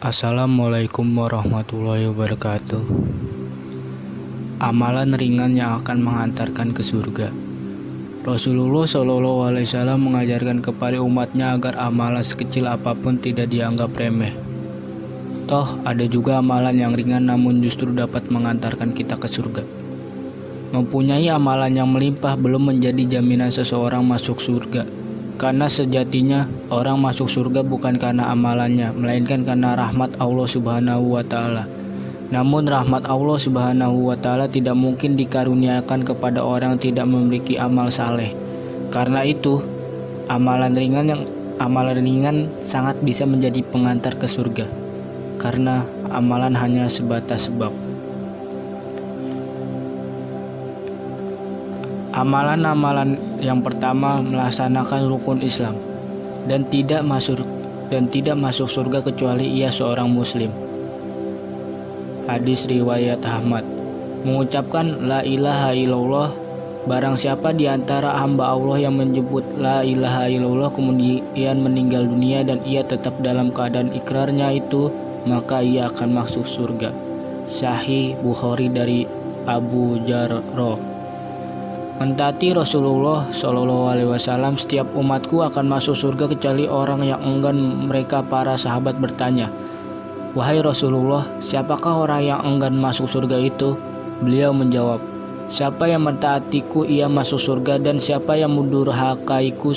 Assalamualaikum warahmatullahi wabarakatuh. Amalan ringan yang akan menghantarkan ke surga. Rasulullah SAW mengajarkan kepada umatnya agar amalan sekecil apapun tidak dianggap remeh. Toh ada juga amalan yang ringan namun justru dapat mengantarkan kita ke surga. Mempunyai amalan yang melimpah belum menjadi jaminan seseorang masuk surga. Karena sejatinya orang masuk surga bukan karena amalannya, melainkan karena rahmat Allah Subhanahu wa taala. Namun rahmat Allah Subhanahu wa taala tidak mungkin dikaruniakan kepada orang yang tidak memiliki amal saleh. Karena itu, amalan ringan sangat bisa menjadi pengantar ke surga. Karena amalan hanya sebatas sebab. Amalan-amalan yang pertama melaksanakan rukun Islam dan tidak masuk surga kecuali ia seorang muslim. Hadis riwayat Ahmad. Mengucapkan la ilaha illallah, barang siapa di antara hamba Allah yang menyebut la ilaha illallah kemudian meninggal dunia dan ia tetap dalam keadaan ikrarnya itu, maka ia akan masuk surga. Sahih Bukhari dari Abu Jarrah. Mentaati Rasulullah SAW, setiap umatku akan masuk surga kecuali orang yang enggan. Mereka para sahabat bertanya, "Wahai Rasulullah, siapakah orang yang enggan masuk surga itu?" Beliau menjawab, "Siapa yang mentaatiku ia masuk surga, dan siapa yang mendurhakaiku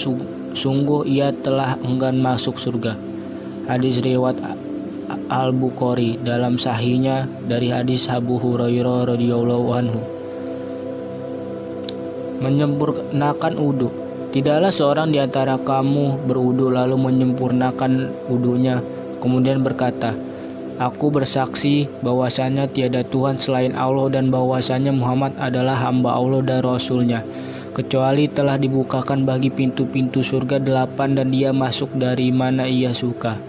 sungguh ia telah enggan masuk surga." Hadis riwayat Al-Bukhari dalam sahihnya dari hadis Abu Hurairah radhiyallahu anhu. Menyempurnakan wudu. Tidaklah seorang di antara kamu berwudu lalu menyempurnakan wudunya kemudian berkata, "Aku bersaksi bahwasanya tiada Tuhan selain Allah dan bahwasanya Muhammad adalah hamba Allah dan Rasul-Nya, kecuali telah dibukakan bagi pintu-pintu surga 8 dan dia masuk dari mana ia suka."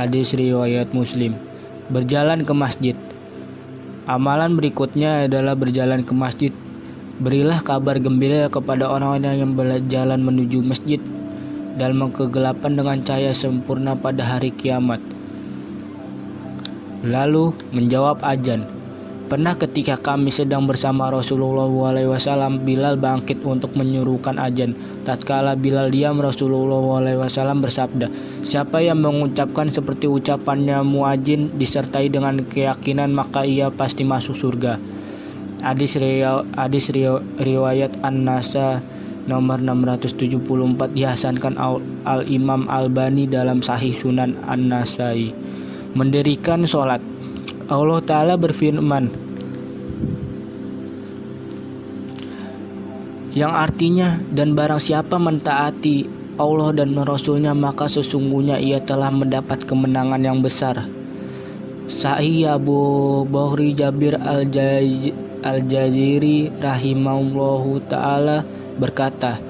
Hadis riwayat Muslim. Berjalan ke masjid. Amalan berikutnya adalah berjalan ke masjid. Berilah kabar gembira kepada orang-orang yang berjalan menuju masjid dalam kegelapan dengan cahaya sempurna pada hari kiamat. Lalu menjawab azan. Pernah ketika kami sedang bersama Rasulullah SAW, Bilal bangkit untuk menyuruhkan azan. Tatkala Bilal diam, Rasulullah SAW bersabda, "Siapa yang mengucapkan seperti ucapannya muadzin disertai dengan keyakinan, maka ia pasti masuk surga." Hadis riwayat An-Nasa nomor 674 dihasankan Al-Imam Albani dalam Sahih Sunan An-Nasai. Mendirikan sholat. Allah Ta'ala berfirman, yang artinya, dan barang siapa mentaati Allah dan Rasul-Nya maka sesungguhnya ia telah mendapat kemenangan yang besar. Sahih Abu Bukhari Jabir Al-Jaziri rahimahullahu ta'ala berkata,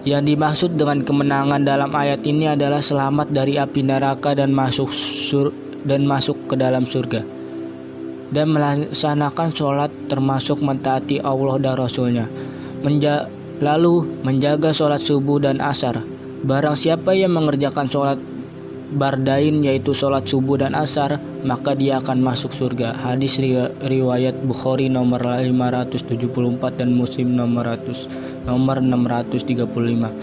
yang dimaksud dengan kemenangan dalam ayat ini adalah selamat dari api neraka dan masuk ke dalam surga, dan melaksanakan sholat termasuk mentaati Allah dan Rasul-Nya. Lalu menjaga sholat subuh dan asar. Barang siapa yang mengerjakan sholat bardain, yaitu sholat subuh dan asar, maka dia akan masuk surga. Hadis riwayat Bukhari nomor 574 dan Muslim nomor 635.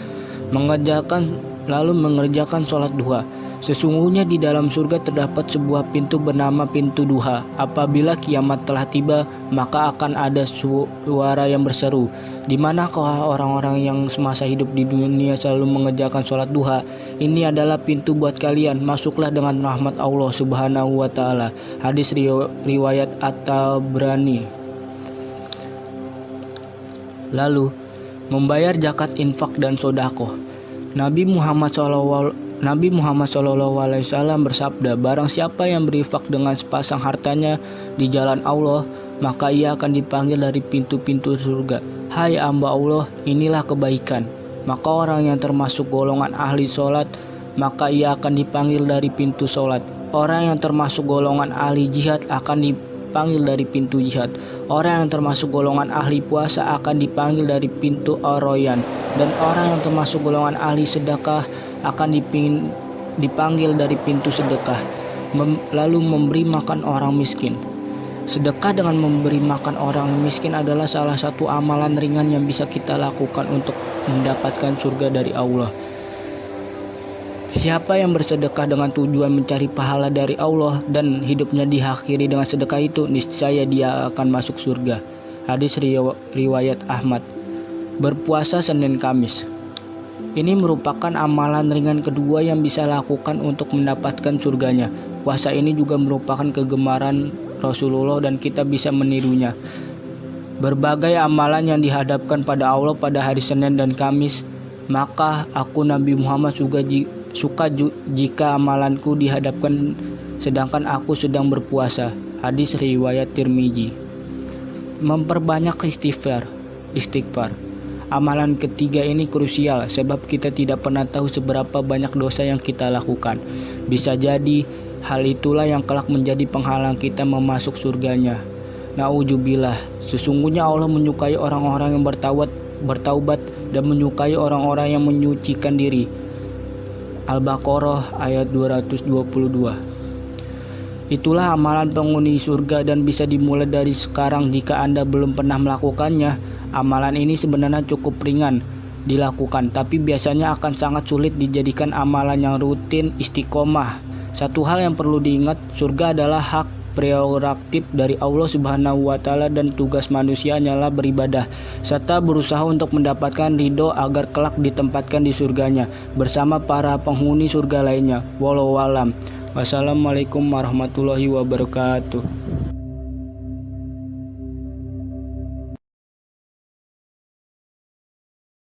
Mengerjakan sholat duha. Sesungguhnya di dalam surga terdapat sebuah pintu bernama pintu duha. Apabila kiamat telah tiba, maka akan ada suara yang berseru, "Di manakah orang-orang yang semasa hidup di dunia selalu mengerjakan sholat duha? Ini adalah pintu buat kalian, masuklah dengan rahmat Allah Subhanahu wa taala." Hadis riwayat At-Tabrani. Lalu membayar zakat, infak dan sedekah. Nabi Muhammad SAW bersabda, barang siapa yang berinfak dengan sepasang hartanya di jalan Allah, maka ia akan dipanggil dari pintu-pintu surga. "Hai hamba Allah, inilah kebaikan." Maka orang yang termasuk golongan ahli sholat, maka ia akan dipanggil dari pintu sholat. Orang yang termasuk golongan ahli jihad akan dipanggil dari pintu jihad. Orang yang termasuk golongan ahli puasa akan dipanggil dari pintu Ar-Rayyan. Dan orang yang termasuk golongan ahli sedekah akan dipanggil dari pintu sedekah. lalu memberi makan orang miskin. Sedekah dengan memberi makan orang miskin adalah salah satu amalan ringan yang bisa kita lakukan untuk mendapatkan surga dari Allah. Siapa yang bersedekah dengan tujuan mencari pahala dari Allah dan hidupnya diakhiri dengan sedekah itu, niscaya dia akan masuk surga. Hadis riwayat Ahmad. Berpuasa Senin Kamis. Ini merupakan amalan ringan kedua yang bisa lakukan untuk mendapatkan surganya. Puasa ini juga merupakan kegemaran Rasulullah dan kita bisa menirunya. Berbagai amalan yang dihadapkan pada Allah pada hari Senin dan Kamis, maka aku Nabi Muhammad suka jika amalanku dihadapkan sedangkan aku sedang berpuasa. Hadis riwayat Tirmizi. Memperbanyak istighfar. Amalan ketiga ini krusial sebab kita tidak pernah tahu seberapa banyak dosa yang kita lakukan. Bisa jadi hal itulah yang kelak menjadi penghalang kita memasuk surganya. Nauzubillah. Sesungguhnya Allah menyukai orang-orang yang bertaubat dan menyukai orang-orang yang menyucikan diri. Al-Baqarah ayat 222. Itulah amalan penghuni surga dan bisa dimulai dari sekarang jika Anda belum pernah melakukannya. Amalan ini sebenarnya cukup ringan dilakukan, tapi biasanya akan sangat sulit dijadikan amalan yang rutin istiqomah. Satu hal yang perlu diingat, surga adalah hak prerogatif dari Allah Subhanahu wa Ta'ala dan tugas manusia hanyalah beribadah serta berusaha untuk mendapatkan ridho agar kelak ditempatkan di surganya bersama para penghuni surga lainnya. Wallahu a'lam. Wassalamualaikum warahmatullahi wabarakatuh.